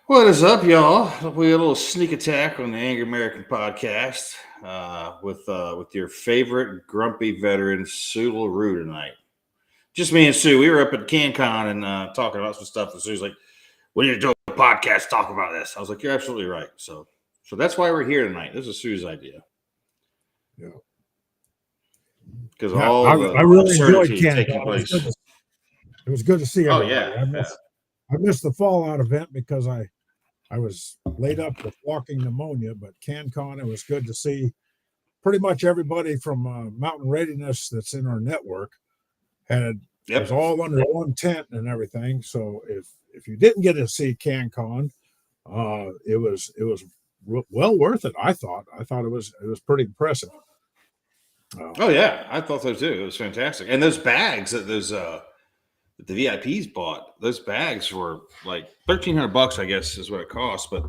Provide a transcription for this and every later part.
What is up, y'all? We had a little sneak attack on the Angery American podcast with your favorite grumpy veteran, Sue LaRue, tonight. Just me and Sue. We were up at CanCon and talking about some stuff. And Sue's like, "We need to do a podcast, talk about this." I was like, "You're absolutely right." So that's why we're here tonight. This is Sue's idea. Yeah. Because I really enjoyed CanCon. It was good to see everybody. I missed the Fallout event because I was laid up with walking pneumonia, but CanCon, it was good to see pretty much everybody from Mountain Readiness that's in our network it was all under one tent and everything. So if you didn't get to see CanCon, it was well worth it. I thought it was pretty impressive. I thought so too. It was fantastic. And those bags that the VIPs bought, those bags were like $1,300, I guess is what it cost. But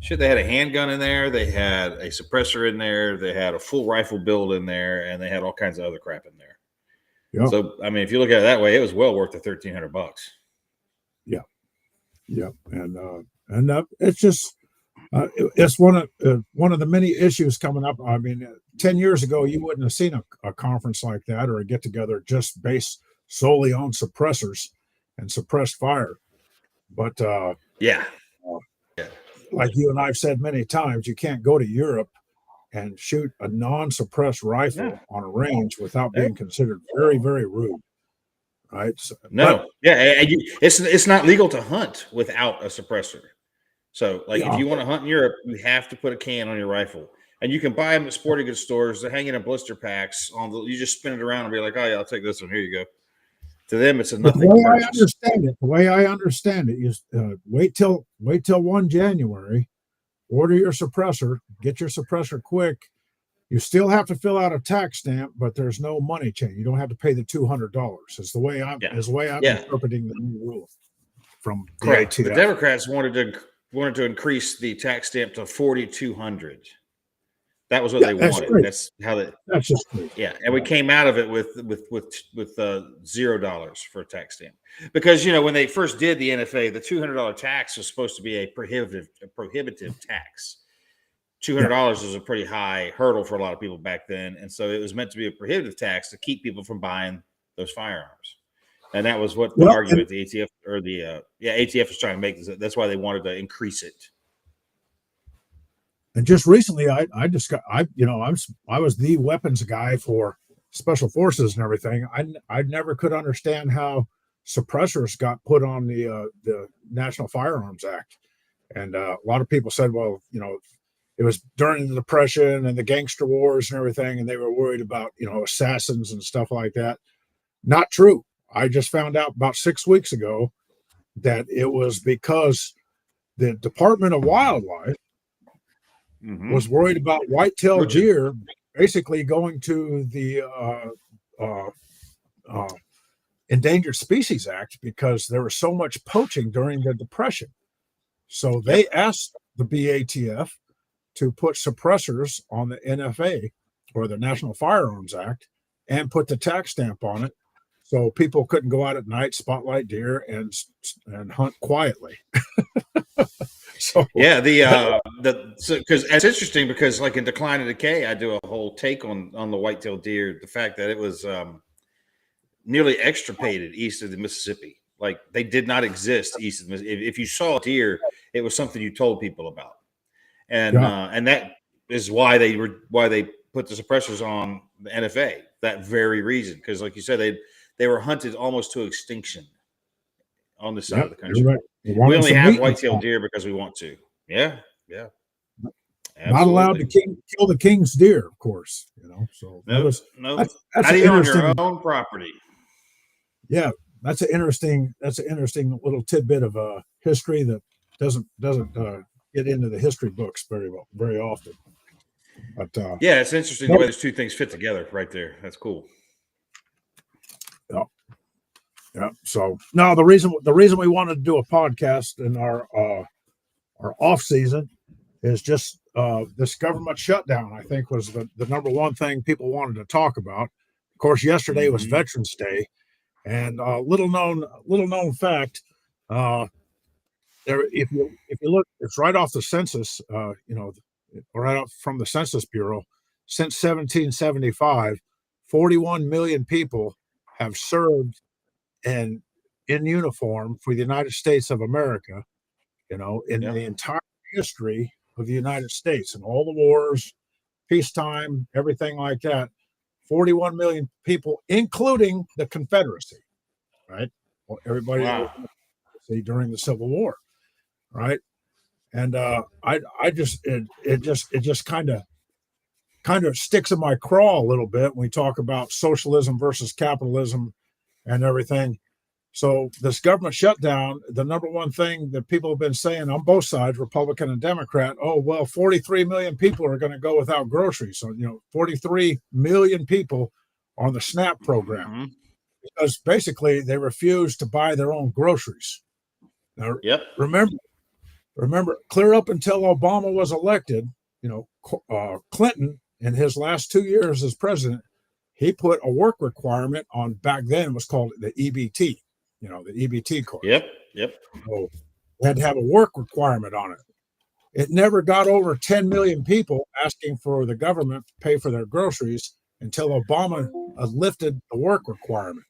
shit, they had a handgun in there, they had a suppressor in there, they had a full rifle build in there, and they had all kinds of other crap in there. Yeah. So I mean, if you look at it that way, it was well worth the $1,300. Yeah, yeah, and it's just it's one of the many issues coming up. I mean, 10 years ago, you wouldn't have seen a conference like that or a get together just based solely on suppressors and suppressed fire. But like you and I've said many times, you can't go to Europe and shoot a non-suppressed rifle on a range without being considered very, very rude. Right? So, it's not legal to hunt without a suppressor. So, if you want to hunt in Europe, you have to put a can on your rifle. And you can buy them at sporting goods stores. They're hanging in blister packs. You just spin it around and be like, "Oh yeah, I'll take this one. Here you go." To them, it's a nothing. The way I understand it, you wait till 1 January, order your suppressor, get your suppressor quick. You still have to fill out a tax stamp, but there's no money change. You don't have to pay the $200. Is the way I'm interpreting the new rule from the correct. ATF. The Democrats wanted to increase the tax stamp to $4,200. That was what they wanted. Great. That's how they. That's just great. Yeah, and we came out of it with $0 for a tax stamp because when they first did the NFA, the $200 tax was supposed to be a prohibitive tax. $200 was a pretty high hurdle for a lot of people back then, and so it was meant to be a prohibitive tax to keep people from buying those firearms. And that was what the argument the ATF or the ATF was trying to make. That's why they wanted to increase it. And just recently, I was the weapons guy for special forces and everything. I never could understand how suppressors got put on the National Firearms Act, and a lot of people said, well, it was during the Depression and the gangster wars and everything, and they were worried about assassins and stuff like that. Not true. I just found out about 6 weeks ago that it was because the Department of Wildlife was worried about white-tailed deer basically going to the Endangered Species Act because there was so much poaching during the Depression. So they asked the BATF to put suppressors on the NFA or the National Firearms Act and put the tax stamp on it so people couldn't go out at night, spotlight deer, and hunt quietly. Because it's interesting because like in Decline and Decay, I do a whole take on the white-tailed deer, the fact that it was nearly extirpated east of the Mississippi. Like they did not exist east of the Mississippi. If you saw a deer, it was something you told people about, and that is why they put the suppressors on the NFA. That very reason, because like you said, they were hunted almost to extinction on this side of the country. Right. We only have white-tailed deer because we want to. Yeah. Absolutely. Not allowed to kill the king's deer, of course. So that's not even on your own property. Yeah, that's an interesting little tidbit of history that doesn't get into the history books very often. But it's interesting the way those two things fit together right there. That's cool. Yeah. Yeah. So no, the reason we wanted to do a podcast in our off season is just this government shutdown. I think was the number one thing people wanted to talk about. Of course, yesterday was Veterans Day, and little known fact. There, if you look, it's right off the census. Right off from the Census Bureau. Since 1775, 41 million people have served in uniform for the United States of America. In the entire history of the United States and all the wars, peacetime, everything like that. 41 million people, including the Confederacy. Right. Well, everybody during the Civil War. Right. And it just kind of sticks in my craw a little bit when we talk about socialism versus capitalism and everything. So this government shutdown, the number one thing that people have been saying on both sides, Republican and Democrat, 43 million people are going to go without groceries. So 43 million people on the SNAP program because basically they refuse to buy their own groceries. Now, remember, clear up until Obama was elected, Clinton, in his last 2 years as president, he put a work requirement on, back then it was called the EBT, the EBT card. Yep. So they had to have a work requirement on it. It never got over 10 million people asking for the government to pay for their groceries until Obama lifted the work requirement.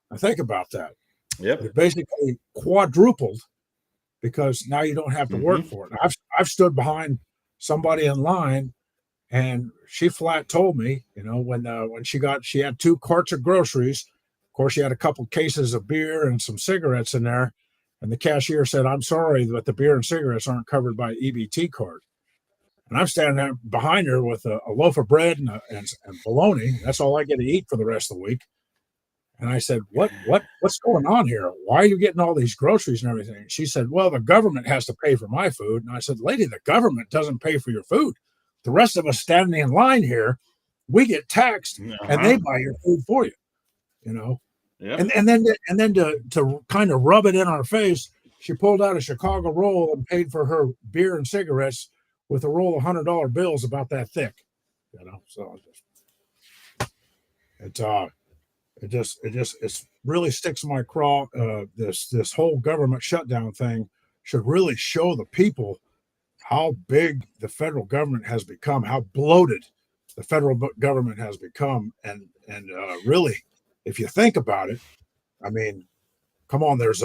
Now think about that. Yep. It basically quadrupled because now you don't have to work for it. I've stood behind somebody in line, and she flat told me, when she had 2 carts of groceries. Of course, she had a couple cases of beer and some cigarettes in there, and the cashier said, "I'm sorry, but the beer and cigarettes aren't covered by EBT card." And I'm standing there behind her with a loaf of bread and bologna. That's all I get to eat for the rest of the week. And I said, what's going on here? Why are you getting all these groceries and everything? And she said, well, the government has to pay for my food. And I said, lady, the government doesn't pay for your food. The rest of us standing in line here, we get taxed and they buy your food for you, Yeah. And then to kind of rub it in our face, she pulled out a Chicago roll and paid for her beer and cigarettes with a roll of $100 bills about that thick, So it really sticks in my craw. This whole government shutdown thing should really show the people how big the federal government has become, how bloated the federal government has become, and really, if you think about it, I mean, come on, there's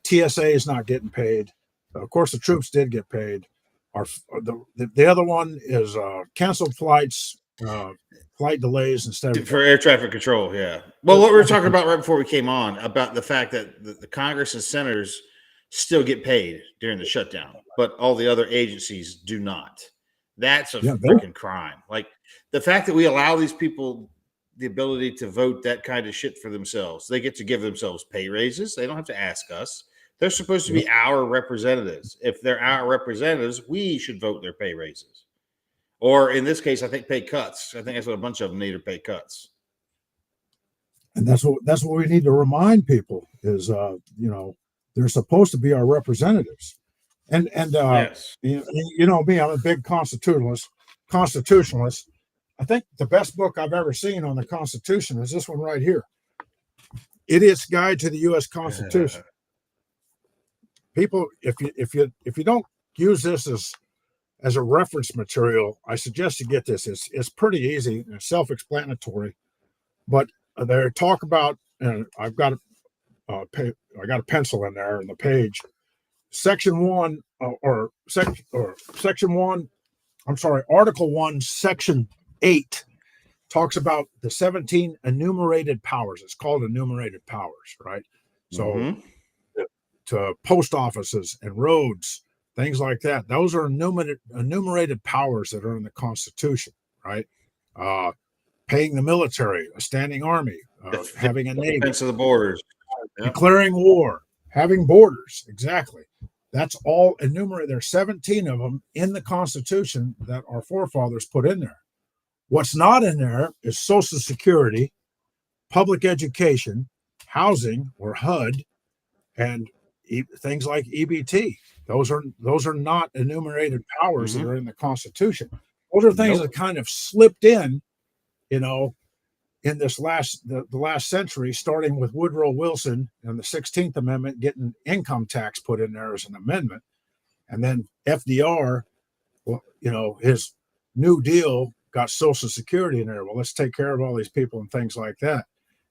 TSA is not getting paid. Of course, the troops did get paid. The other one is canceled flights, flight delays instead of for air traffic control. Yeah. Well, what we were talking about right before we came on about the fact that the Congress and senators still get paid during the shutdown, but all the other agencies do not. That's a freaking crime. Like the fact that we allow these people the ability to vote that kind of shit for themselves. They get to give themselves pay raises. They don't have to ask us. They're supposed to be our representatives. If they're our representatives, we should vote their pay raises. Or in this case, I think pay cuts. I think that's what a bunch of them need, are pay cuts. And that's what we need to remind people is, they're supposed to be our representatives. And yes. me, I'm a big constitutionalist. I think the best book I've ever seen on the Constitution is this one right here. Idiot's Guide to the U.S. Constitution. People, if you don't use this as a reference material, I suggest you get this. It's pretty easy and self-explanatory, but they talk about, and I got a pencil in there in the page. Article 1, Section 8 talks about the 17 enumerated powers. It's called enumerated powers, right? So to post offices and roads, things like that. Those are enumerated powers that are in the Constitution, right? Paying the military, a standing army, having a navy, defense of the borders, declaring war, having borders. Exactly. That's all enumerated. There's 17 of them in the Constitution that our forefathers put in there. What's not in there is Social Security, public education, housing or HUD and things like EBT. Those are not enumerated powers that are in the Constitution. Those are things that kind of slipped in, you know, in this the last century, starting with Woodrow Wilson and the 16th Amendment, getting income tax put in there as an amendment. And then FDR, well, you know, his New Deal got Social Security in there. Well, let's take care of all these people and things like that.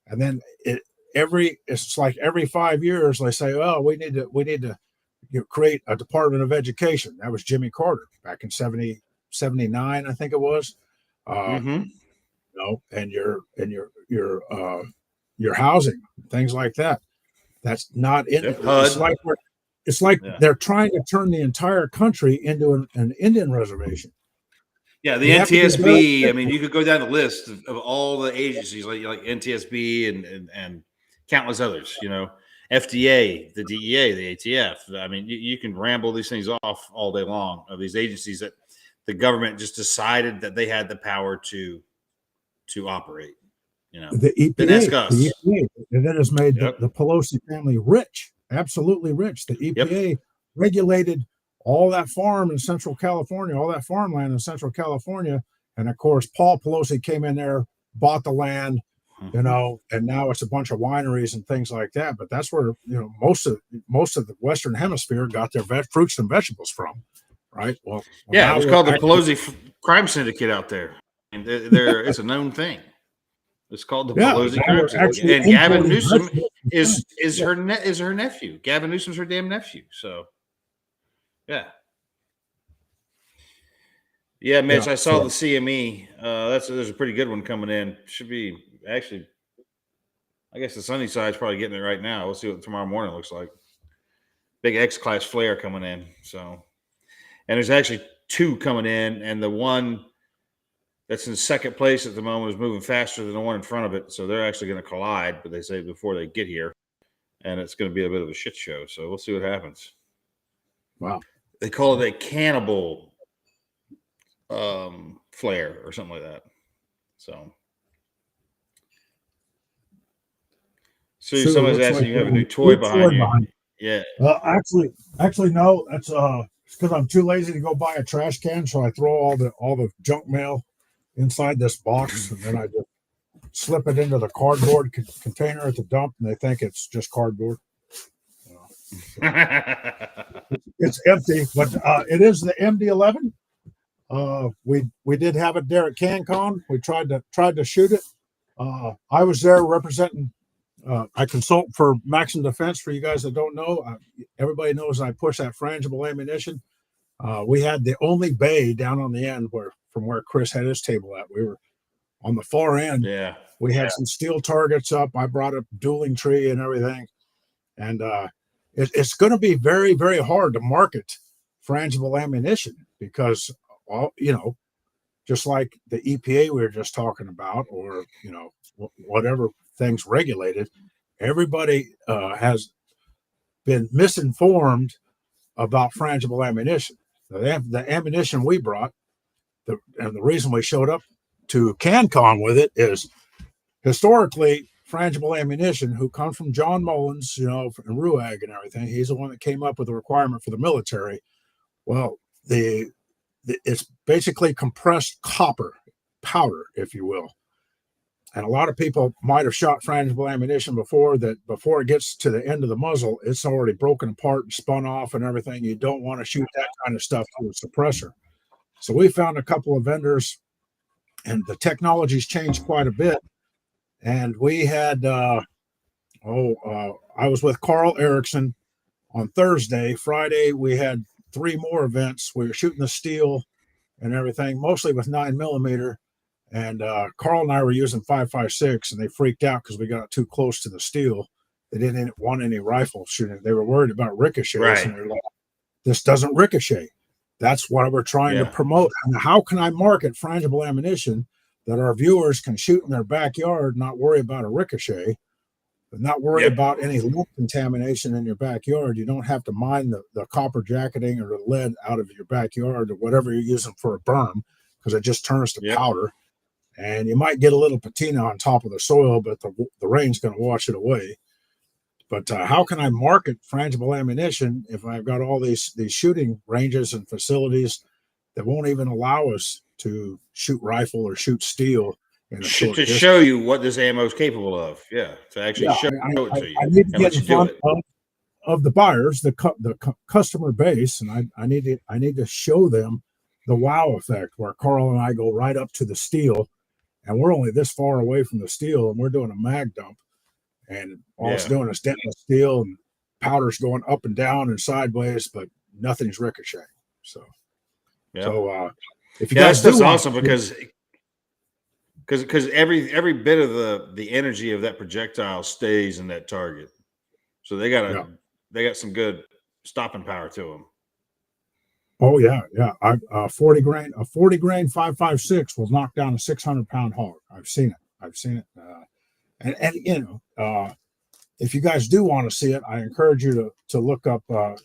And then it's like every 5 years they say, oh, we need to create a Department of Education. That was Jimmy Carter back in 79, I think it was. You know, and your housing, things like that. That's not in it. It's like they're trying to turn the entire country into an Indian reservation. Yeah, the NTSB. I mean, you could go down the list of all the agencies like NTSB and countless others. You know, FDA, the DEA, the ATF. I mean, you can ramble these things off all day long of these agencies that the government just decided that they had the power to operate. You know, the EPA, didn't ask us. The EPA, and that has made the Pelosi family rich, absolutely rich. The EPA regulated all that farm in Central California, all that farmland in Central California, and of course, Paul Pelosi came in there, bought the land, you know, and now it's a bunch of wineries and things like that. But that's where, you know, most of the Western Hemisphere got their fruits and vegetables from, right? Well, yeah, it was called the Pelosi Crime Syndicate out there, and it's a known thing. It's called the Pelosi Crime Syndicate, and Gavin Newsom is her nephew. Gavin Newsom's her damn nephew. So, yeah, Mitch, I saw the CME. There's a pretty good one coming in. Should be actually, I guess the sunny side's probably getting it right now. We'll see what tomorrow morning looks like. Big X-class flare coming in. So, and there's actually two coming in, and the one that's in second place at the moment is moving faster than the one in front of it. So they're actually going to collide, but they say before they get here, and it's going to be a bit of a shit show. So we'll see what happens. Wow. They call it a cannibal flare or something like that. So somebody's asking you have a new toy behind you. Yeah. Actually, no. That's it's because I'm too lazy to go buy a trash can, so I throw all the junk mail inside this box, and then I just slip it into the cardboard container at the dump, and they think it's just cardboard. It's empty, but it is the MD-11. We did have it there at CanCon. We tried to shoot it. I was there representing. I consult for Maxim Defense. For you guys that don't know, everybody knows I push that frangible ammunition. We had the only bay down on the end from where Chris had his table at. We were on the far end. Yeah. We had some steel targets up. I brought a dueling tree and everything. And it's going to be very, very hard to market frangible ammunition because, you know, just like the EPA we were just talking about, or, you know, whatever things regulated, everybody has been misinformed about frangible ammunition. The ammunition we brought, and the reason we showed up to CanCon with it is historically frangible ammunition, who comes from John Mullins, you know, and RUAG and everything. He's the one that came up with the requirement for the military. Well, it's basically compressed copper powder, if you will. And a lot of people might have shot frangible ammunition before it gets to the end of the muzzle, it's already broken apart and spun off and everything. You don't want to shoot that kind of stuff through a suppressor. So we found a couple of vendors, and the technology's changed quite a bit. And we had, I was with Carl Erickson on Thursday. Friday, we had 3 more events. We were shooting the steel and everything, mostly with 9mm. And Carl and I were using 5.56, and they freaked out because we got too close to the steel. They didn't want any rifle shooting. They were worried about ricochets. Right. And they're like, this doesn't ricochet. That's what we're trying to promote. And how can I market frangible ammunition that our viewers can shoot in their backyard, not worry about a ricochet, but not worry about any lead contamination in your backyard? You don't have to mine the copper jacketing or the lead out of your backyard or whatever you're using for a berm, because it just turns to powder. And you might get a little patina on top of the soil, but the rain's going to wash it away. But how can I market frangible ammunition if I've got all these shooting ranges and facilities that won't even allow us to shoot rifle or shoot steel in a short To distance? show you what this ammo is capable of. Yeah, to actually show it to you I need to and get let in you do front it. of the buyers, the customer base, and I need to show them the wow effect, where Carl and I go right up to the steel, and we're only this far away from the steel, and we're doing a mag dump, and all it's doing is denting the steel, and powder's going up and down and sideways, but nothing's ricocheting. So, if you guys that's do awesome because every bit of the energy of that projectile stays in that target, so they got some good stopping power to them. Oh yeah. A 40 grain 5.56 will knock down a 600-pound hog. I've seen it. And you know, if you guys do want to see it, I encourage you to look up the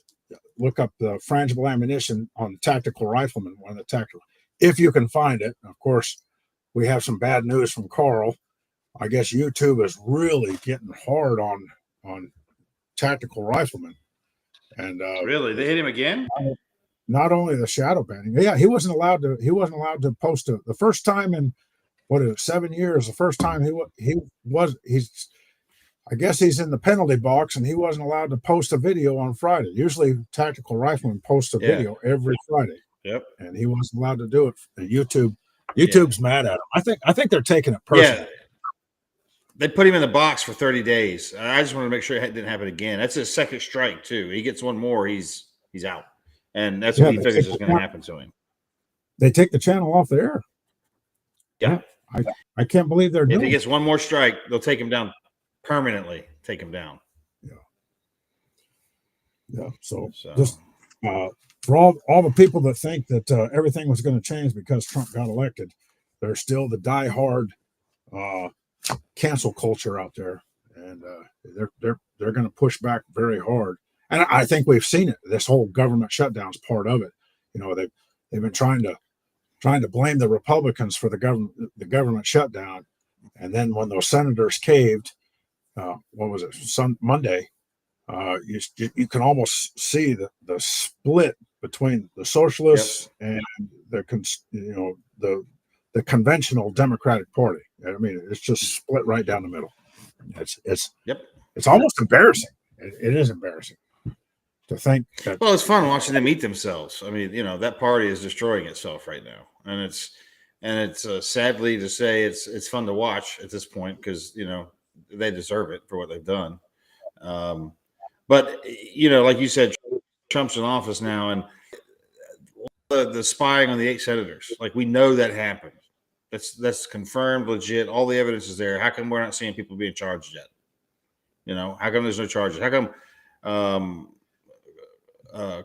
frangible ammunition on Tactical Rifleman, one of the tactical, if you can find it. Of course, we have some bad news from Carl. I guess YouTube is really getting hard on Tactical Rifleman, and Really, they hit him again. Not only the shadow banning, he wasn't allowed to post the first time in 7 years. The first time I guess he's in the penalty box, and he wasn't allowed to post a video on Friday. Usually Tactical Rifleman posts a video every Friday. Yep. And he wasn't allowed to do it. YouTube's mad at him. I think they're taking it personally. Yeah. They put him in the box for 30 days. I just want to make sure it didn't happen again. That's his second strike too. He gets one more, he's out. And that's what he figures is going to happen to him. They take the channel off the air. Yeah. I can't believe they're doing it. If he gets one more strike, they'll take him down permanently. Take him down. Yeah. So just for all the people that think that everything was going to change because Trump got elected, there's still the diehard cancel culture out there, and they're going to push back very hard. And I think we've seen it. This whole government shutdown is part of it. You know, they've been trying to blame the Republicans for the government shutdown, and then when those senators caved, what was it? Monday. You can almost see the split between the socialists and the conventional Democratic Party. I mean, it's just split right down the middle. It's almost embarrassing. It is embarrassing to think that. Well, it's fun watching them eat themselves. I mean, you know, that party is destroying itself right now, and it's sadly to say it's fun to watch at this point because you know they deserve it for what they've done. But you know, like you said, Trump's in office now, and the spying on the 8 senators, like we know that happened. That's confirmed, legit. All the evidence is there. How come we're not seeing people being charged yet? You know, how come there's no charges? How come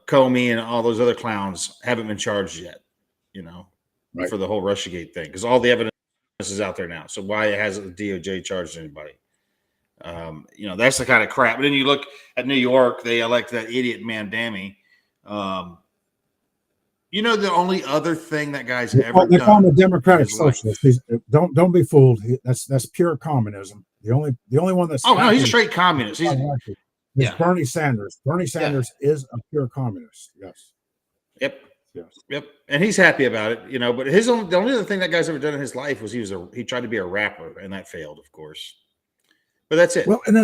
Comey and all those other clowns haven't been charged yet? You know, for the whole Russiagate thing, because all the evidence is out there now. So why hasn't the DOJ charged anybody? You know, that's the kind of crap. But then you look at New York, they elect that idiot Mandami. You know, the only other thing that guy's ever done. They call him a Democratic socialist. Don't be fooled. That's pure communism. The only one that's he's a straight communist. He's Bernie Sanders. Bernie Sanders is a pure communist. Yes. Yep. And he's happy about it, you know. But the only other thing that guy's ever done in his life was he tried to be a rapper, and that failed, of course. But that's it. Well, and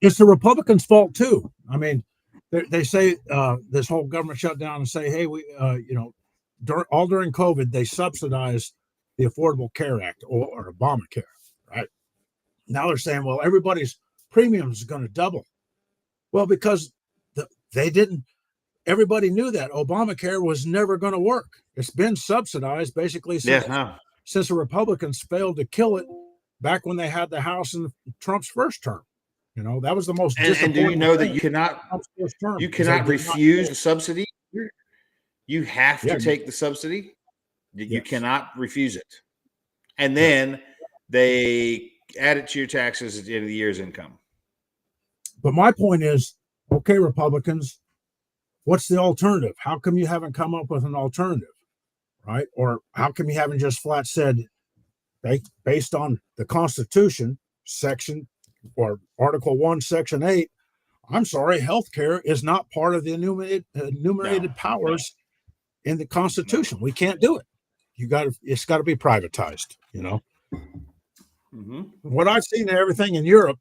it's the Republicans' fault too. I mean, they say this whole government shutdown and say, hey, we, you know, during COVID, they subsidized the Affordable Care Act or Obamacare, right? Now they're saying, well, everybody's premiums is going to double. Well, because they didn't. Everybody knew that Obamacare was never going to work. It's been subsidized basically since the Republicans failed to kill it. Back when they had the House in Trump's first term, you know, that was the most. And do you know that you cannot refuse the subsidy? You have to take the subsidy. You cannot refuse it. And then they add it to your taxes at the end of the year's income. But my point is, okay, Republicans, what's the alternative? How come you haven't come up with an alternative, right? Or how come you haven't just flat said, based on the Constitution, section or Article 1, Section 8, I'm sorry, healthcare is not part of the enumerated powers in the Constitution. We can't do it. It's got to be privatized. What I've seen and everything in Europe,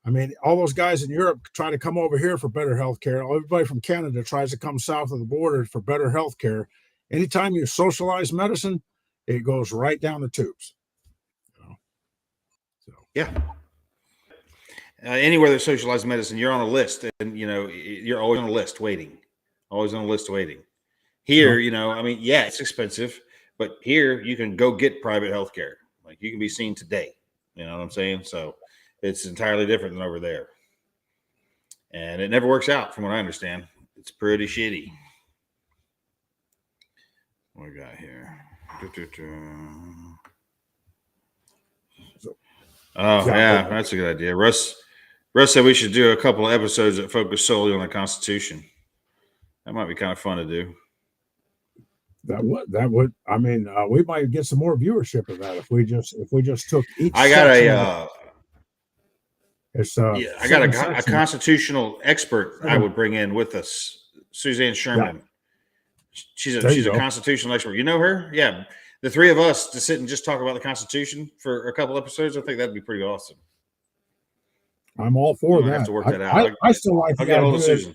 I mean, all those guys in Europe try to come over here for better health care. Everybody from Canada tries to come south of the border for better health care. Anytime you socialize medicine, it goes right down the tubes. So. Yeah. Anywhere there's socialized medicine, you're on a list, and you're always on a list waiting. Always on a list waiting. Here, I mean, yeah, it's expensive, but here you can go get private health care. Like, you can be seen today. You know what I'm saying? So it's entirely different than over there. And it never works out, from what I understand. It's pretty shitty. What we got here? Oh, yeah, that's a good idea. Russ said we should do a couple of episodes that focus solely on the Constitution. That might be kind of fun to do. That would. I mean, we might get some more viewership of that if we just took each. I got a constitutional expert I would bring in with us, Suzanne Sherman. Yeah. She's a constitutional expert. You know her? Yeah. The three of us to sit and just talk about the Constitution for a couple episodes, I think that'd be pretty awesome. I'm all for that. Have to work that out. I still like the idea.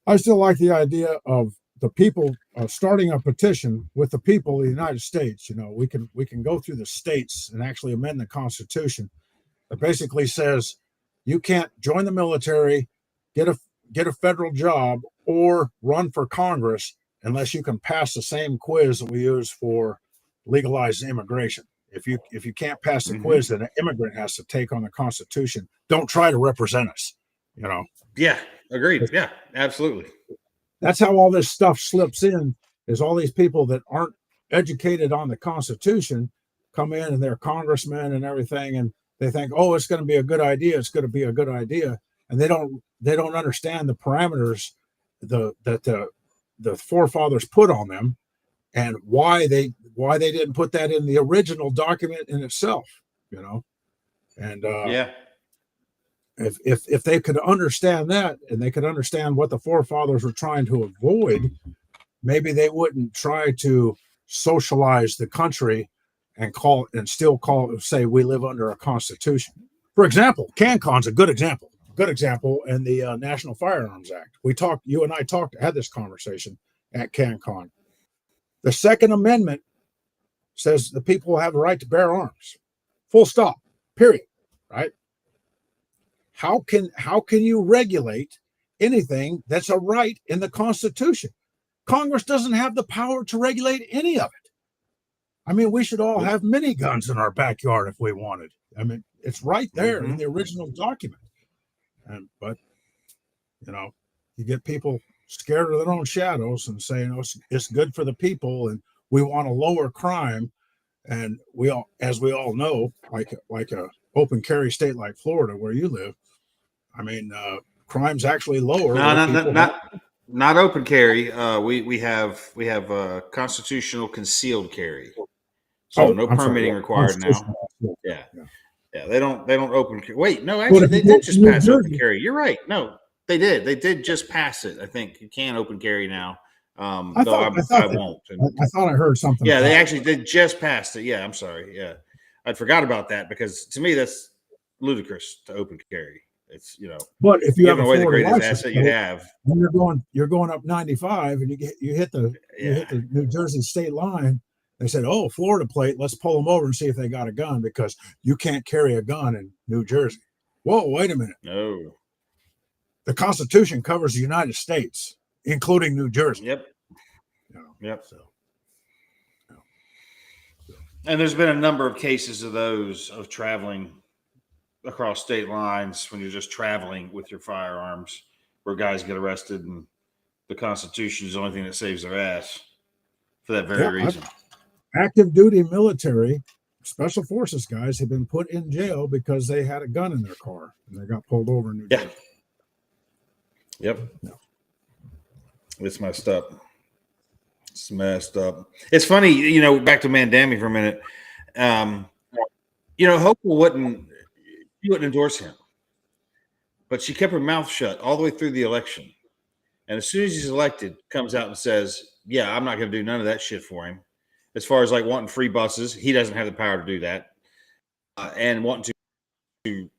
I still like the idea of the people starting a petition with the people of the United States. We can go through the states and actually amend the Constitution that basically says you can't join the military, get a federal job, or run for Congress unless you can pass the same quiz that we use for legalized immigration. If you can't pass the quiz that an immigrant has to take on the Constitution, don't try to represent us. Yeah, agreed. Yeah, absolutely. That's how all this stuff slips in, is all these people that aren't educated on the Constitution come in and they're congressmen and everything, and they think, oh, it's going to be a good idea. It's going to be a good idea. And they don't understand the parameters that the forefathers put on them, and why they didn't put that in the original document in itself, and if they could understand that, and they could understand what the forefathers were trying to avoid, maybe they wouldn't try to socialize the country and say we live under a constitution. For example, CanCon's a good example. In the National Firearms Act. You and I had this conversation at CanCon. The Second Amendment says the people have a right to bear arms. Full stop. Period. Right? How can you regulate anything that's a right in the Constitution? Congress doesn't have the power to regulate any of it. I mean, we should all have miniguns in our backyard if we wanted. I mean, it's right there in the original document. But you get people scared of their own shadows and saying, "Oh, it's good for the people, and we want to lower crime." And as we all know, like a open carry state like Florida, where you live, I mean, crime's actually lower. Not open carry. We have constitutional concealed carry. So no permitting required now. Yeah, they don't open carry. Wait, no, actually they did just pass open carry. You're right. No, they did. They did just pass it. I think you can open carry now. I won't. I thought I heard something. Yeah, they just passed it. Yeah, I'm sorry. Yeah, I forgot about that, because to me that's ludicrous to open carry. It's But if you have away the greatest asset you have, when you're going up 95 and you hit the New Jersey state line. They said, "Oh, Florida plate. Let's pull them over and see if they got a gun, because you can't carry a gun in New Jersey." Whoa, wait a minute. No. The Constitution covers the United States, including New Jersey. Yep. Yep. And there's been a number of cases of traveling across state lines when you're just traveling with your firearms, where guys get arrested, and the Constitution is the only thing that saves their ass for that very reason. Active duty military special forces guys have been put in jail because they had a gun in their car and they got pulled over in New Jersey. Yep. No. It's messed up. It's messed up. It's funny, back to Mandami for a minute. Hochul wouldn't endorse him. but she kept her mouth shut all the way through the election. And as soon as he's elected, comes out and says, "Yeah, I'm not going to do none of that shit for him." As far as like wanting free buses, he doesn't have the power to do that, and wanting to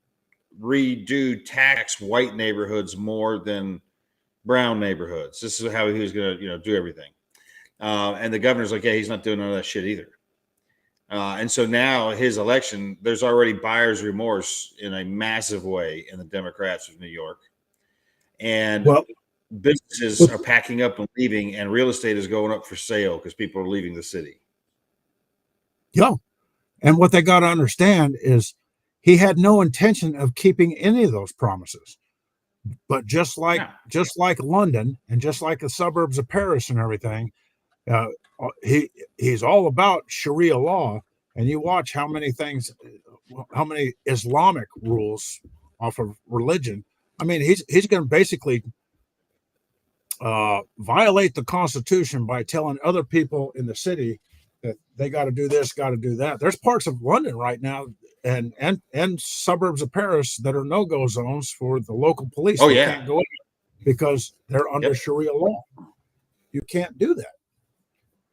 redo tax white neighborhoods more than brown neighborhoods. This is how he was going to, do everything. And the governor's like, "Yeah, he's not doing none of that shit either." And so now his election, there's already buyer's remorse in a massive way in the Democrats of New York. And businesses are packing up and leaving, and real estate is going up for sale because people are leaving the city. Yeah. And what they got to understand is he had no intention of keeping any of those promises. But just like London and just like the suburbs of Paris and everything, he's all about Sharia law. And you watch how many Islamic rules off of religion. I mean, he's going to basically violate the Constitution by telling other people in the city that they got to do this, got to do that. There's parts of London right now and suburbs of Paris that are no-go zones for the local police. They can't go in because they're under Sharia law. You can't do that.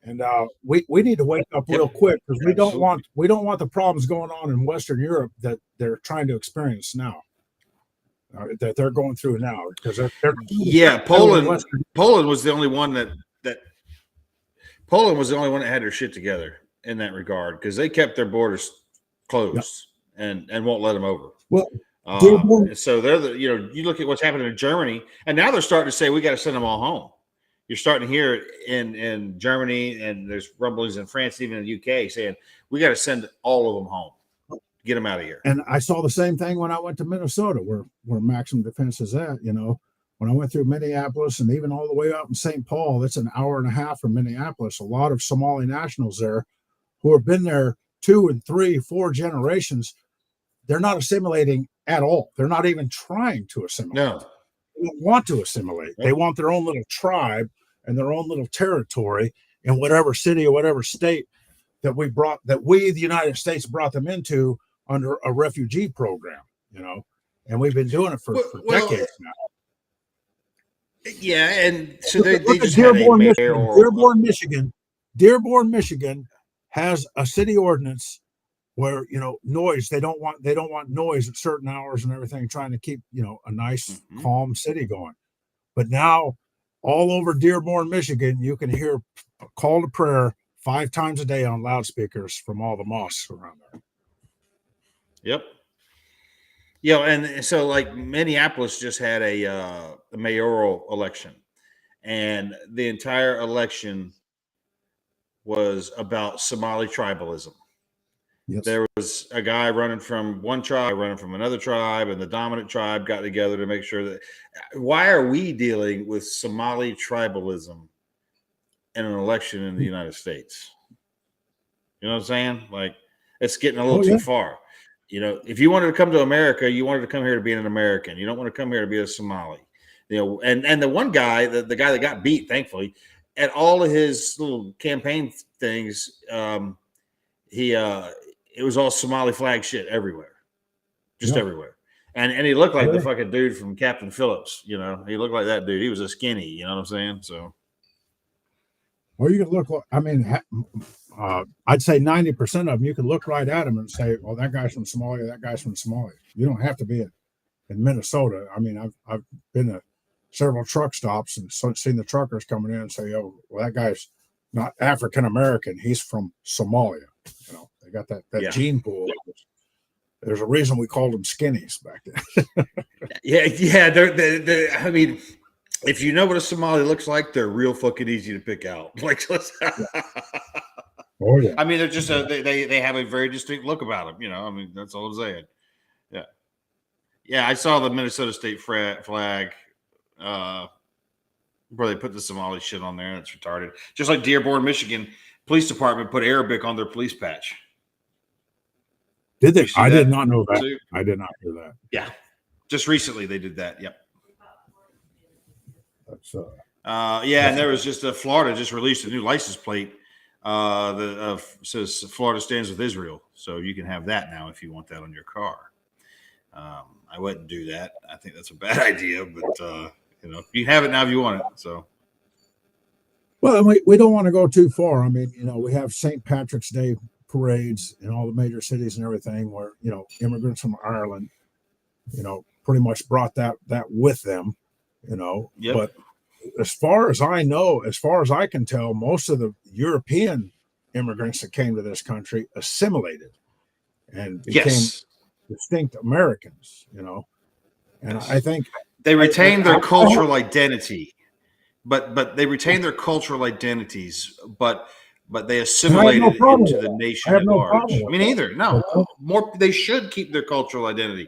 And we need to wake up real quick because we don't want the problems going on in Western Europe that they're trying to experience now. That they're going through now because they're Poland was the only one that Poland was the only one that had their shit together in that regard because they kept their borders closed and won't let them over. Well, so they're you look at what's happening in Germany, and now they're starting to say we got to send them all home. You're starting to hear it in Germany, and there's rumblings in France, even in the UK, saying we got to send all of them home. Get them out of here. And I saw the same thing when I went to Minnesota, where Maximum Defense is at. When I went through Minneapolis and even all the way out in St. Paul, that's an hour and a half from Minneapolis. A lot of Somali nationals there who have been there 2 and 3, 4 generations. They're not assimilating at all. They're not even trying to assimilate. No. They don't want to assimilate. They want their own little tribe and their own little territory in whatever city or whatever state that we, the United States, brought them into under a refugee program, and we've been doing it for decades now. Yeah, and so they just Dearborn, Michigan. Dearborn, Michigan has a city ordinance where noise. They don't want noise at certain hours and everything, trying to keep a nice calm city going. But now, all over Dearborn, Michigan, you can hear a call to prayer 5 times a day on loudspeakers from all the mosques around there. Yep. And so like Minneapolis just had a mayoral election, and the entire election was about Somali tribalism. Yes. There was a guy running from one tribe, running from another tribe, and the dominant tribe got together to make sure that. Why are we dealing with Somali tribalism in an election in the United States? You know what I'm saying? Like, it's getting a little too far. If you wanted to come to America, you wanted to come here to be an American. You don't want to come here to be a Somali. And the one guy, the guy that got beat, thankfully, at all of his little campaign things, it was all Somali flag shit everywhere, just everywhere. And he looked like the fucking dude from Captain Phillips. He looked like that dude. He was a skinny. You know what I'm saying? So. Well, you could look. I mean, I'd say 90% of them. You could look right at them and say, "Well, that guy's from Somalia. That guy's from Somalia." You don't have to be in Minnesota. I mean, I've been to several truck stops and seen the truckers coming in and say, "Oh, well, that guy's not African American. He's from Somalia." They got that gene pool. There's a reason we called them skinnies back then. yeah. They're I mean. If you know what a Somali looks like, they're real fucking easy to pick out. Like, oh yeah. I mean, they're just they have a very distinct look about them. I mean, that's all I'm saying. Yeah. I saw the Minnesota state flag where they put the Somali shit on there. That's retarded. Just like Dearborn, Michigan Police Department put Arabic on their police patch. Did they? I did not know that. Too? I did not hear that. Yeah, just recently they did that. Yep. And there was just Florida just released a new license plate that says Florida stands with Israel, so you can have that now if you want that on your car. I wouldn't do that. I think that's a bad idea, but you have it now if you want it. So, well, we don't want to go too far. I mean, we have St. Patrick's Day parades in all the major cities and everything where, immigrants from Ireland, pretty much brought that with them, yep. But as far as I know, as far as I can tell, most of the European immigrants that came to this country assimilated and became distinct Americans, and I think they retained their cultural identity, but they retained their cultural identities, but they assimilated into the nation at large. I mean, either no more. They should keep their cultural identity.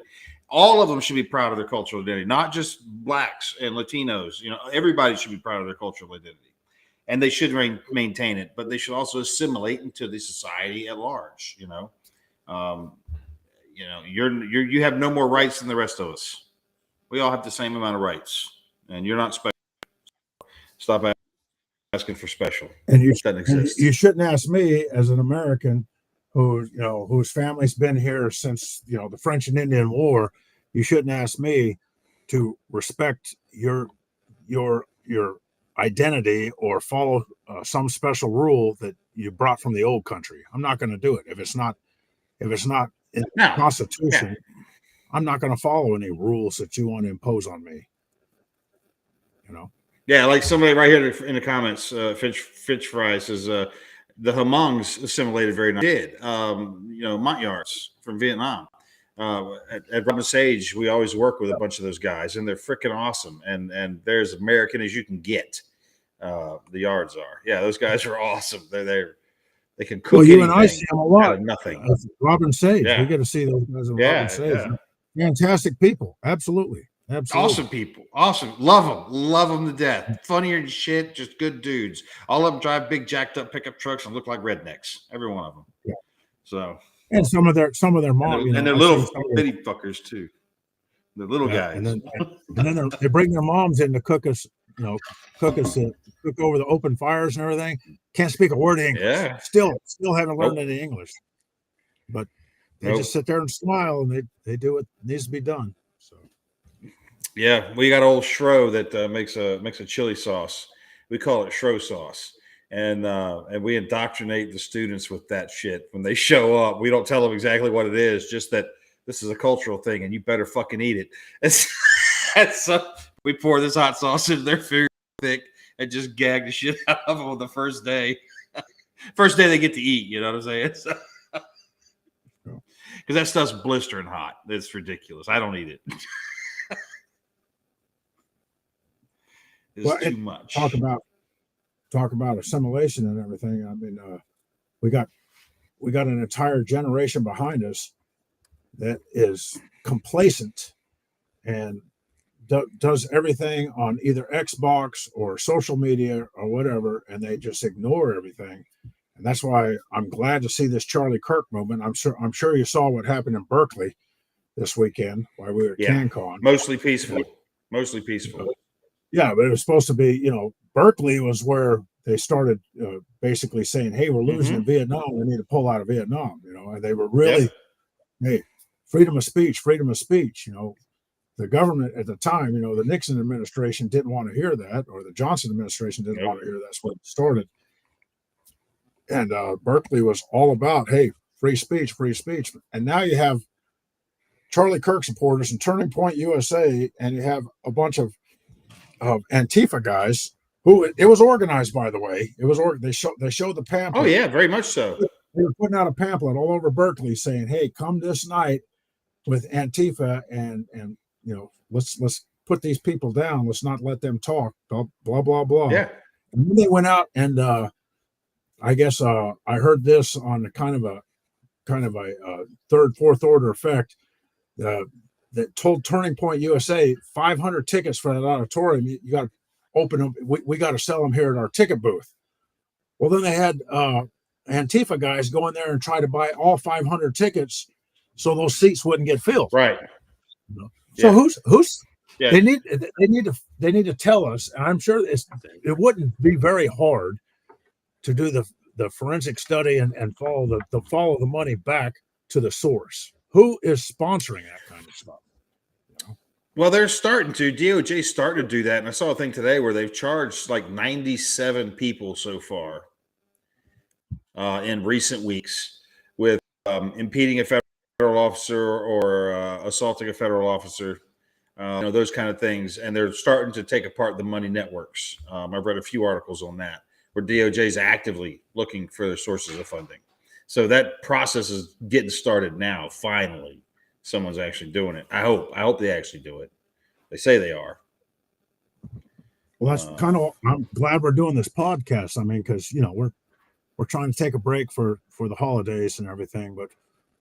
All of them should be proud of their cultural identity, not just blacks and Latinos. Everybody should be proud of their cultural identity, and they should maintain it. But they should also assimilate into the society at large. You have no more rights than the rest of us. We all have the same amount of rights, and you're not special. Stop asking for special. And you shouldn't ask me as an American whose family's been here since the French and Indian War. You shouldn't ask me to respect your identity or follow some special rule that you brought from the old country. I'm not going to do it if it's not in the Constitution. I'm not going to follow any rules that you want to impose on me. Yeah, like somebody right here in the comments, Fitch Fry says the Hmongs assimilated very nice. Did Montyards from Vietnam. At Robin Sage, we always work with a bunch of those guys, and they're freaking awesome. And they're as American as you can get. The Yards are. Yeah, those guys are awesome. They can cook. Well, you and I see them a lot. Out of nothing. Robin Sage. We get to see those guys in Robin Sage. Yeah. Fantastic people. Absolutely. Awesome people. Awesome. Love them to death. Funnier than shit. Just good dudes. All of them drive big jacked up pickup trucks and look like rednecks. Every one of them. Yeah. So. And some of their moms, and they're little bitty fuckers too. The little guys. And then they bring their moms in to cook us, cook over the open fires and everything. Can't speak a word of English. Yeah. Still haven't learned any English. But they just sit there and smile, and they do what needs to be done. So. Yeah, we got old Shro that makes a chili sauce. We call it Shro sauce. And we indoctrinate the students with that shit when they show up. We don't tell them exactly what it is, just that this is a cultural thing and you better fucking eat it. And so we pour this hot sauce into their food thick and just gag the shit out of them on the first day. First day they get to eat, you know what I'm saying? Because that stuff's blistering hot. It's ridiculous. I don't eat it. It's too much. Talk about assimilation and everything. I mean, we got an entire generation behind us that is complacent and does everything on either Xbox or social media or whatever, and they just ignore everything. And that's why I'm glad to see this Charlie Kirk movement. I'm sure you saw what happened in Berkeley this weekend while we were at CanCon. Mostly peaceful. Yeah, but it was supposed to be, Berkeley was where they started basically saying, hey, we're losing in Vietnam. We need to pull out of Vietnam, and they were really, hey, freedom of speech. The government at the time, the Nixon administration didn't want to hear that, or the Johnson administration didn't want to hear that's what started. And Berkeley was all about, hey, free speech. And now you have Charlie Kirk supporters and Turning Point USA, and you have a bunch of Antifa guys who it was organized, by the way. It was they showed the pamphlet. Oh yeah, very much so. They were putting out a pamphlet all over Berkeley saying, "Hey, come this night with Antifa, and let's put these people down. Let's not let them talk." Blah blah blah. Yeah. And then they went out, and I guess I heard this on a kind of a third, fourth order effect. That told Turning Point USA 500 tickets for that auditorium. You got to open them. We got to sell them here at our ticket booth. Well, then they had Antifa guys go in there and try to buy all 500 tickets so those seats wouldn't get filled. Right. So who's they need to tell us. And I'm sure it wouldn't be very hard to do the forensic study and follow the money back to the source. Who is sponsoring that kind of stuff? Well, they're starting to. DOJ starting to do that, and I saw a thing today where they've charged like 97 people so far in recent weeks with impeding a federal officer or assaulting a federal officer. Those kind of things, and they're starting to take apart the money networks. I've read a few articles on that where DOJ is actively looking for their sources of funding. So that process is getting started now. Finally, someone's actually doing it. I hope they actually do it. They say they are. Well, that's kind of. I'm glad we're doing this podcast. I mean, because we're trying to take a break for the holidays and everything, but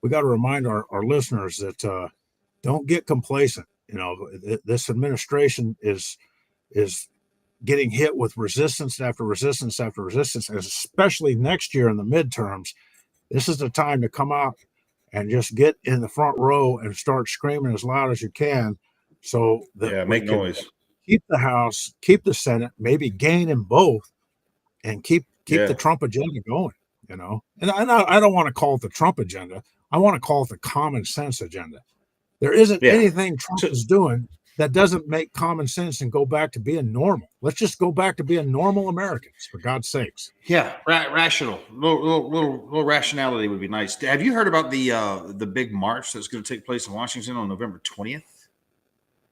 we got to remind our listeners that don't get complacent. This administration is getting hit with resistance after resistance after resistance, and especially next year in the midterms. This is the time to come out and just get in the front row and start screaming as loud as you can, so that make noise. Keep the House, keep the Senate, maybe gain in both, and keep the Trump agenda going. And I don't want to call it the Trump agenda. I want to call it the common sense agenda. There isn't anything Trump is doing that doesn't make common sense and go back to being normal. Let's just go back to being normal Americans, for God's sakes. Yeah, rational. Little rationality would be nice. Have you heard about the big march that's going to take place in Washington on November 20th?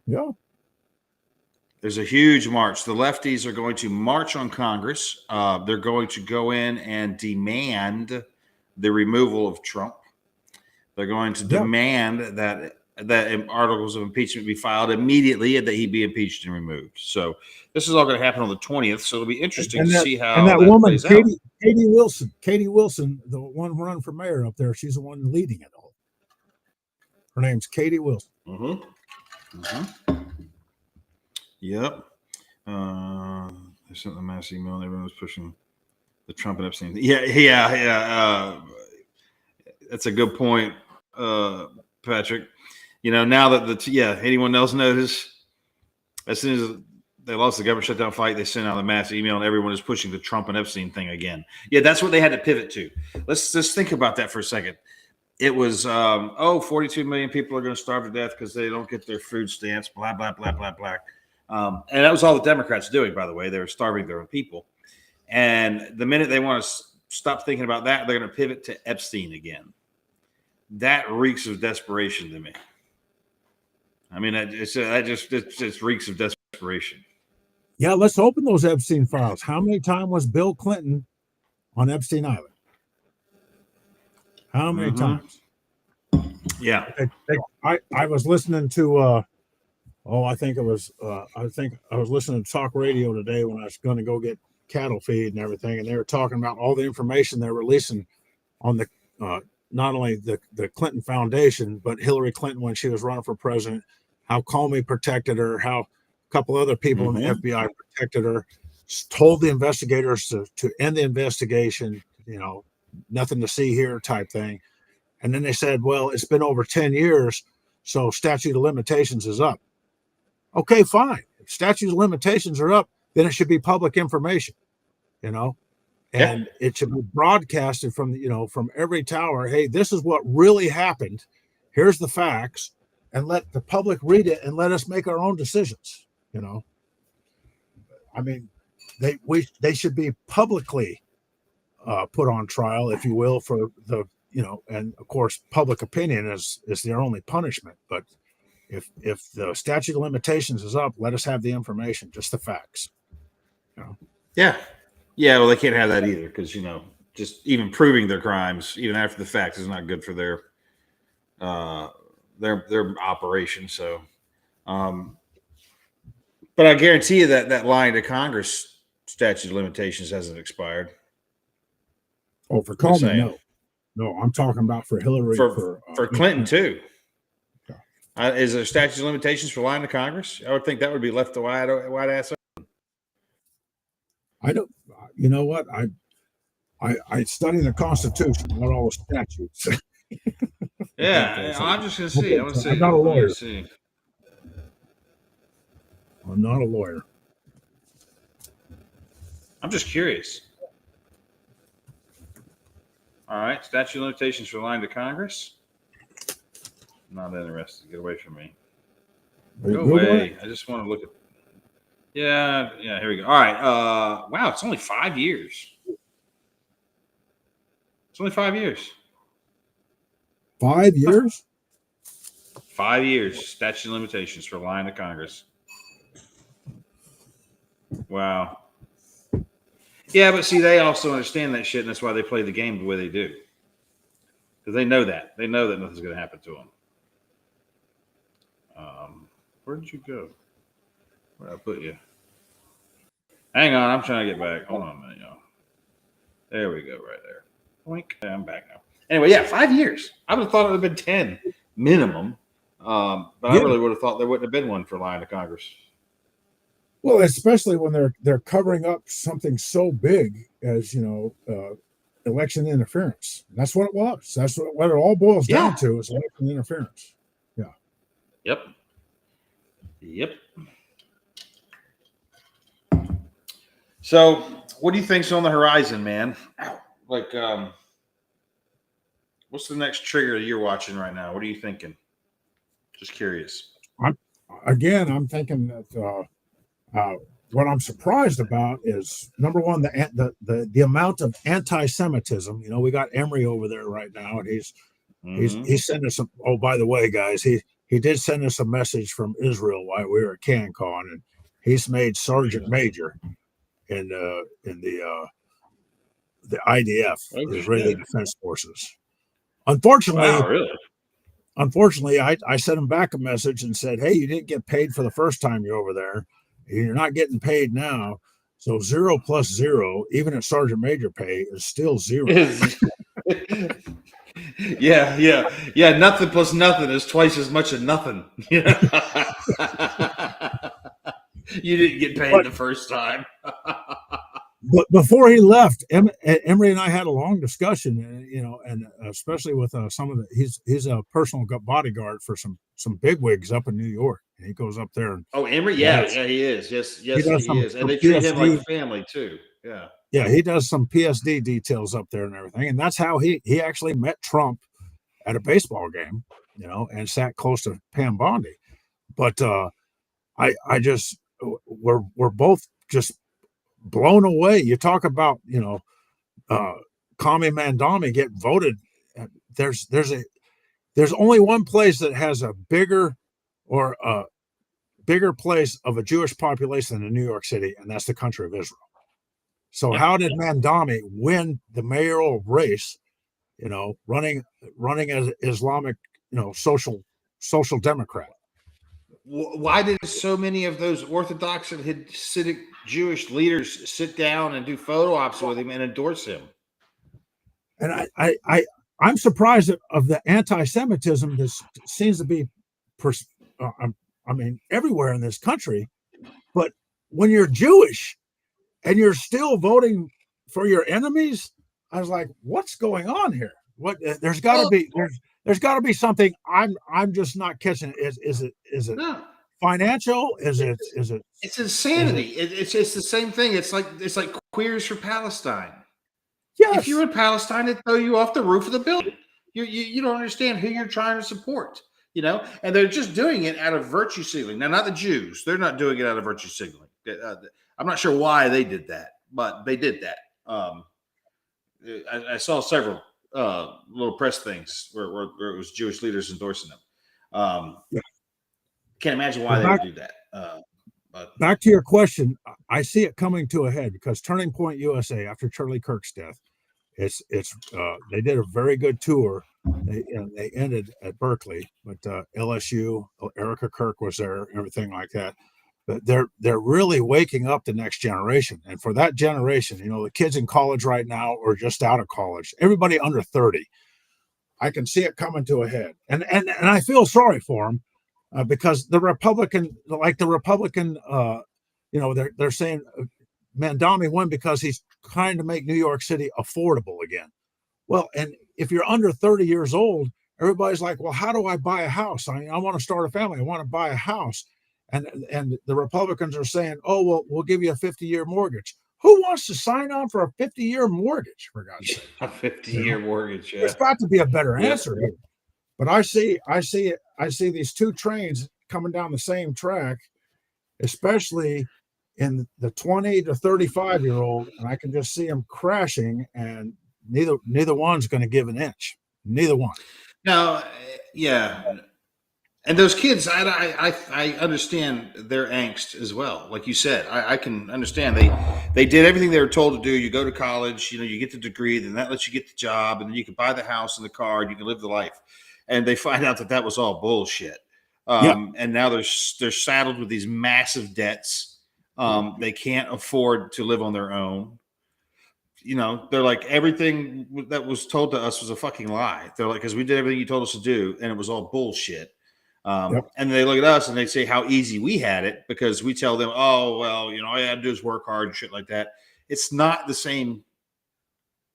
Yeah. There's a huge march. The lefties are going to march on Congress. They're going to go in and demand the removal of Trump. They're going to demand that articles of impeachment be filed immediately and that he be impeached and removed. So this is all going to happen on the 20th. So it'll be interesting to see how that woman, plays out. Katie Wilson, the one running for mayor up there, she's the one leading it all. Her name's Katie Wilson. Yep. They sent the mass email and everyone was pushing the Trump and Epstein. Yeah. That's a good point, Patrick. Now that anyone else notice, as soon as they lost the government shutdown fight, they sent out a mass email and everyone is pushing the Trump and Epstein thing again. Yeah, that's what they had to pivot to. Let's just think about that for a second. It was 42 million people are going to starve to death because they don't get their food stamps, blah, blah, blah, blah, blah. And that was all the Democrats doing, by the way. They were starving their own people. And the minute they want to stop thinking about that, they're going to pivot to Epstein again. That reeks of desperation to me. I mean, it just reeks of desperation. Yeah, let's open those Epstein files. How many times was Bill Clinton on Epstein Island? How many times? Yeah. I was listening to I think I was listening to talk radio today when I was going to go get cattle feed and everything, and they were talking about all the information they're releasing on the not only the Clinton Foundation, but Hillary Clinton when she was running for president, how Comey protected her, how a couple other people in the FBI protected her, told the investigators to end the investigation, nothing to see here type thing. And then they said, well, it's been over 10 years, so statute of limitations is up. Okay, fine. If statute of limitations are up, then it should be public information, and it should be broadcasted from every tower. Hey, this is what really happened. Here's the facts, and let the public read it and let us make our own decisions. I mean, they should be publicly put on trial, if you will, for the and of course, public opinion is their only punishment. But if the statute of limitations is up, let us have the information, just the facts. Yeah. Well, they can't have that either because just even proving their crimes, even after the fact, is not good for their operation. So, but I guarantee you that lying to Congress statute of limitations hasn't expired. Oh, for Comey, no, I'm talking about for Hillary, for Clinton too. Is there statute of limitations for lying to Congress? I would think that would be left the wide ass open. I don't. You know what? I study the Constitution, not all the statutes. I'm just going to see. I'm not a lawyer. I'm not a lawyer. I'm just curious. All right, statute of limitations for lying to Congress. Not interested. Get away from me. Are you Go Googling away. it? I just want to look at. Yeah. Here we go. All right. Wow. It's only 5 years. It's only 5 years. 5 years? 5 years. Statute of limitations for lying to Congress. Wow. Yeah, but see, they also understand that shit, and that's why they play the game the way they do. Because they know that. They know that nothing's going to happen to them. Where did you go? Where did I put you? Hang on, I'm trying to get back. Hold on a minute, y'all. There we go, right there. Boink. I'm back now. Anyway, yeah, 5 years. I would have thought it would have been 10 minimum. But I really would have thought there wouldn't have been one for lying to Congress. Well, especially when they're covering up something so big as election interference. That's what it was. That's what it all boils down to is election interference. Yeah. Yep. So, what do you think's on the horizon, man? Like, what's the next trigger you're watching right now? What are you thinking? Just curious. I'm thinking that what I'm surprised about is number one, the amount of anti-Semitism. We got Emery over there right now, and he's sending us some. Oh, by the way, guys, he did send us a message from Israel while we were at CanCon, and he's made Sergeant Major in the IDF, Israeli Defense Forces. Unfortunately, wow, really? Unfortunately, I sent him back a message and said, "Hey, you didn't get paid for the first time you're over there. You're not getting paid now. So 0 plus 0, even at Sergeant Major pay, is still 0." Yeah. Nothing plus nothing is twice as much as nothing. You didn't get paid the first time. But before he left, Emery and I had a long discussion, and especially with some of he's a personal bodyguard for some bigwigs up in New York. And he goes up there. Emery, yeah, he is. Yes, he is, and they treat him like family too. Yeah, he does some PSD details up there and everything, and that's how he actually met Trump at a baseball game, and sat close to Pam Bondi. But I just we're both just blown away. You talk about Kami Mandami get voted. There's only one place that has a bigger place of a Jewish population than New York City, and that's the country of Israel. So how did Mandami win the mayoral race? Running as Islamic, social democrat. Why did so many of those Orthodox and Hasidic Jewish leaders sit down and do photo ops with him and endorse him? And I'm surprised of the anti-Semitism that seems to be, everywhere in this country. But when you're Jewish and you're still voting for your enemies, I was like, what's going on here? What there's got to be something I'm just not catching. Is it financial? Is it? It's insanity. It's the same thing. It's like Queers for Palestine. Yes. If you're in Palestine, they throw you off the roof of the building. You don't understand who you're trying to support. And they're just doing it out of virtue signaling. Now, not the Jews. They're not doing it out of virtue signaling. I'm not sure why they did that, but they did that. I saw several little press things where it was Jewish leaders endorsing them. Can't imagine why they would do that. But back to your question, I see it coming to a head because Turning Point USA, after Charlie Kirk's death, they did a very good tour. They ended at Berkeley, but LSU, Erica Kirk was there, everything like that. But they're really waking up the next generation, and for that generation, the kids in college right now or just out of college, everybody under 30, I can see it coming to a head, and I feel sorry for them because the Republican, they're saying Mandami won because he's trying to make New York City affordable again. Well, and if you're under 30 years old, everybody's like, well, how do I buy a house? I want to start a family. I want to buy a house. And the Republicans are saying, oh, well, we'll give you a 50-year mortgage. Who wants to sign on for a 50-year mortgage, for God's sake? A 50-year mortgage, yeah. There's got to be a better answer here. But I see these two trains coming down the same track, especially in the 20 to 35-year-old, and I can just see them crashing, and neither one's going to give an inch. Neither one. No, yeah. And those kids, I understand their angst as well. Like you said, I can understand they did everything they were told to do. You go to college, you get the degree, then that lets you get the job, and then you can buy the house and the car, and you can live the life. And they find out that was all bullshit. And now they're saddled with these massive debts. They can't afford to live on their own. They're like, everything that was told to us was a fucking lie. They're like, because we did everything you told us to do, and it was all bullshit. And they look at us and they say how easy we had it because we tell them, oh, well, all you had to do is work hard and shit like that. It's not the same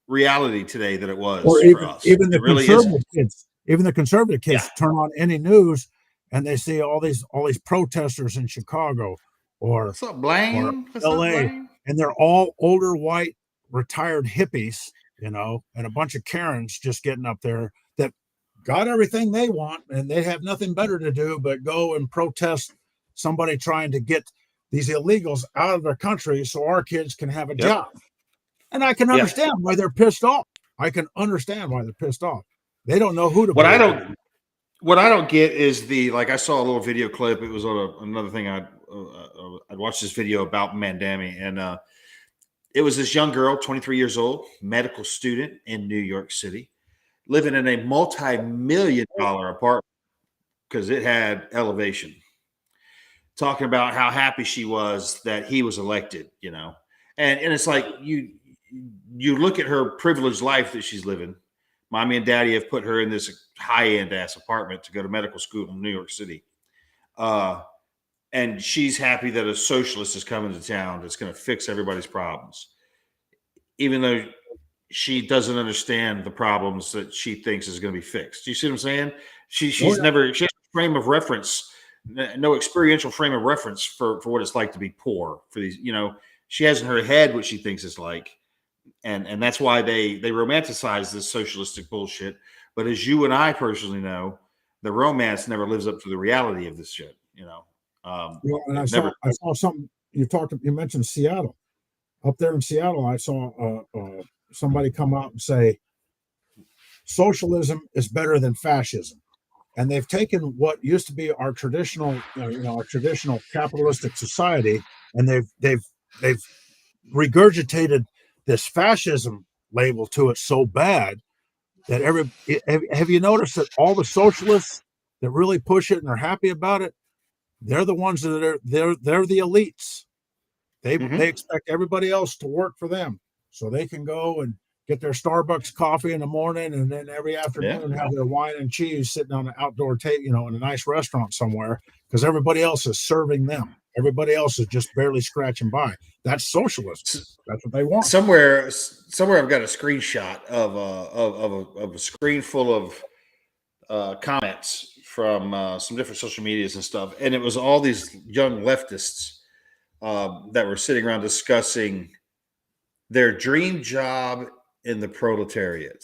reality today that it was for us. Even the conservative kids turn on any news and they see all these protesters in Chicago or what's up, Blaine? Or LA, and they're all older white retired hippies, and a bunch of Karens just getting up there that got everything they want, and they have nothing better to do but go and protest somebody trying to get these illegals out of their country so our kids can have a job. And I can understand why they're pissed off. They don't know who to. What I don't get is I saw a little video clip. It was on another thing. I'd watched this video about Mandami, and it was this young girl, 23 years old, medical student in New York City, living in a multi-million-dollar apartment because it had elevation, talking about how happy she was that he was elected, and it's like you look at her privileged life that she's living. Mommy and daddy have put her in this high-end ass apartment to go to medical school in New York City. And she's happy that a socialist is coming to town that's going to fix everybody's problems, even though she doesn't understand the problems that she thinks is going to be fixed. Do you see what I'm saying? She has a frame of reference, no experiential frame of reference for what it's like to be poor for these, she has in her head what she thinks it's like. And that's why they romanticize this socialistic bullshit. But as you and I personally know, the romance never lives up to the reality of this shit, and I saw something you mentioned Seattle. Up there in Seattle, I saw somebody come out and say socialism is better than fascism, and they've taken what used to be our traditional, our traditional capitalistic society, and they've regurgitated this fascism label to it so bad that have you noticed that all the socialists that really push it and are happy about it, they're the ones that they're the elites. They expect everybody else to work for them so they can go and get their Starbucks coffee in the morning, and then every afternoon have their wine and cheese sitting on an outdoor table, in a nice restaurant somewhere, because everybody else is serving them. Everybody else is just barely scratching by. That's socialism. That's what they want. Somewhere I've got a screenshot of a screen full of comments from some different social medias and stuff, and it was all these young leftists that were sitting around discussing their dream job in the proletariat.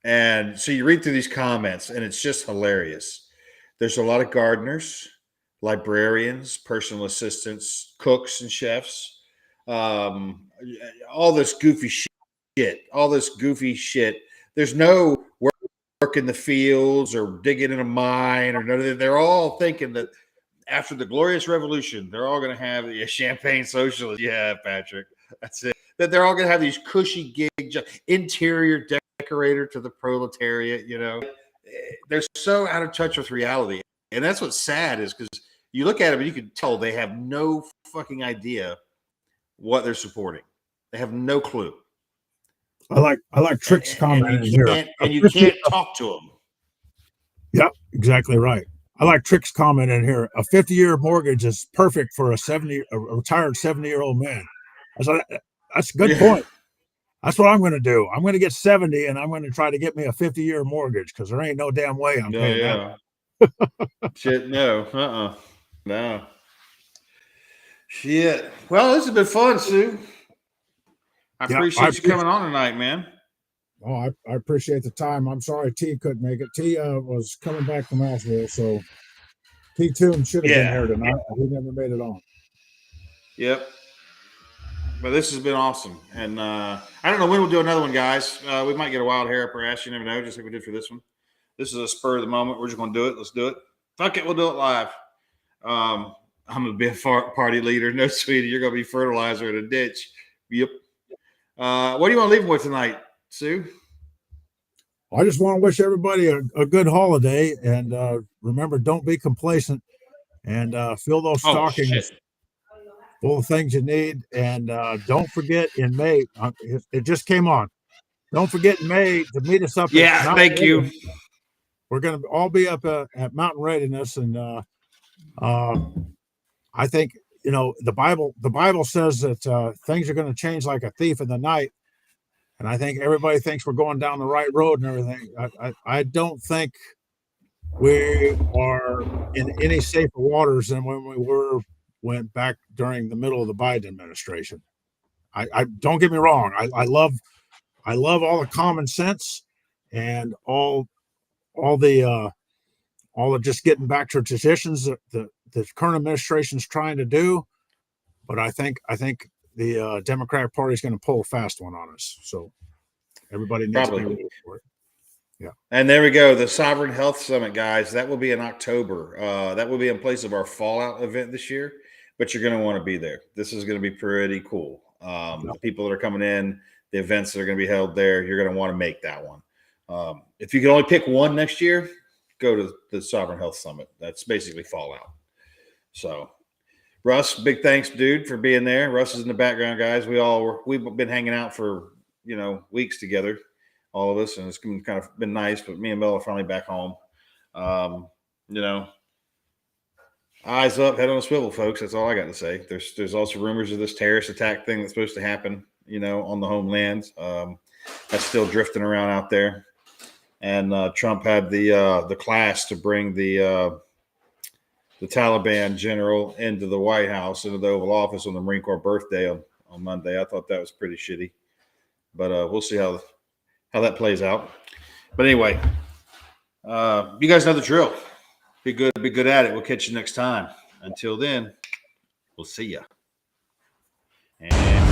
And so you read through these comments, and it's just hilarious. There's a lot of gardeners, librarians, personal assistants, cooks, and chefs. All this goofy shit. There's no work in the fields or digging in a mine or none of that. They're all thinking that after the glorious revolution, they're all going to have a champagne socialist. Yeah, Patrick, that's it. That they're all going to have these cushy interior decorator to the proletariat. They're so out of touch with reality, and that's what's sad is because you look at them and you can tell they have no fucking idea what they're supporting. They have no clue. I like Trick's comment in here. And you can't talk to them. Yep, exactly right. I like Trick's comment in here. A 50-year mortgage is perfect for a retired 70-year-old man. That's a good point. That's what I'm going to do. I'm going to get 70, and I'm going to try to get me a 50-year mortgage because there ain't no damn way I'm paying that. Shit, no. No. Shit. Well, this has been fun, Sue. I appreciate you coming on tonight, man. Oh, I appreciate the time. I'm sorry T couldn't make it. T was coming back from Asheville, so T-Tune should have been Yeah. here tonight, but he never made it on. Yep. But this has been awesome. And I don't know when we'll do another one, guys. We might get a wild hair up our ass. You never know, just like we did for this one. This is a spur of the moment. We're just going to do it. Let's do it. Fuck it. We'll do it live. I'm going to be a party leader. No, sweetie. You're going to be fertilizer in a ditch. Yep. What do you want to leave them with tonight, Sue? I just want to wish everybody a good holiday. And remember, don't be complacent. And fill those stockings full of things you need. And don't forget in May, it just came on. Don't forget in May to meet us up. Yeah, thank you. We're going to all be up at Mountain Readiness. And I think, the Bible says that things are going to change like a thief in the night. And I think everybody thinks we're going down the right road and everything. I don't think we are in any safer waters than when we went back during the middle of the Biden administration. I don't get me wrong. I love all the common sense and all the just getting back to traditions that the current administration is trying to do. But I think the Democratic Party is going to pull a fast one on us. So everybody needs to be ready for it. Yeah. And there we go. The Sovereign Health Summit, guys. That will be in October. That will be in place of our Fallout event this year, but you're going to want to be there. This is going to be pretty cool. The people that are coming in, the events that are going to be held there, you're going to want to make that one. If you can only pick one next year, go to the Sovereign Health Summit. That's basically Fallout. So, Russ, big thanks, dude, for being there. Russ is in the background, guys. We've been hanging out for weeks together, all of us, and it's kind of been nice. But me and Bill are finally back home. Eyes up, head on a swivel, folks. That's all I got to say. There's also rumors of this terrorist attack thing that's supposed to happen, on the homeland. That's still drifting around out there. And Trump had the class to bring the Taliban general into the White House, into the Oval Office on the Marine Corps birthday on Monday. I thought that was pretty shitty, but we'll see how that plays out. But anyway, you guys know the drill. Be good at it. We'll catch you next time. Until then, we'll see ya. And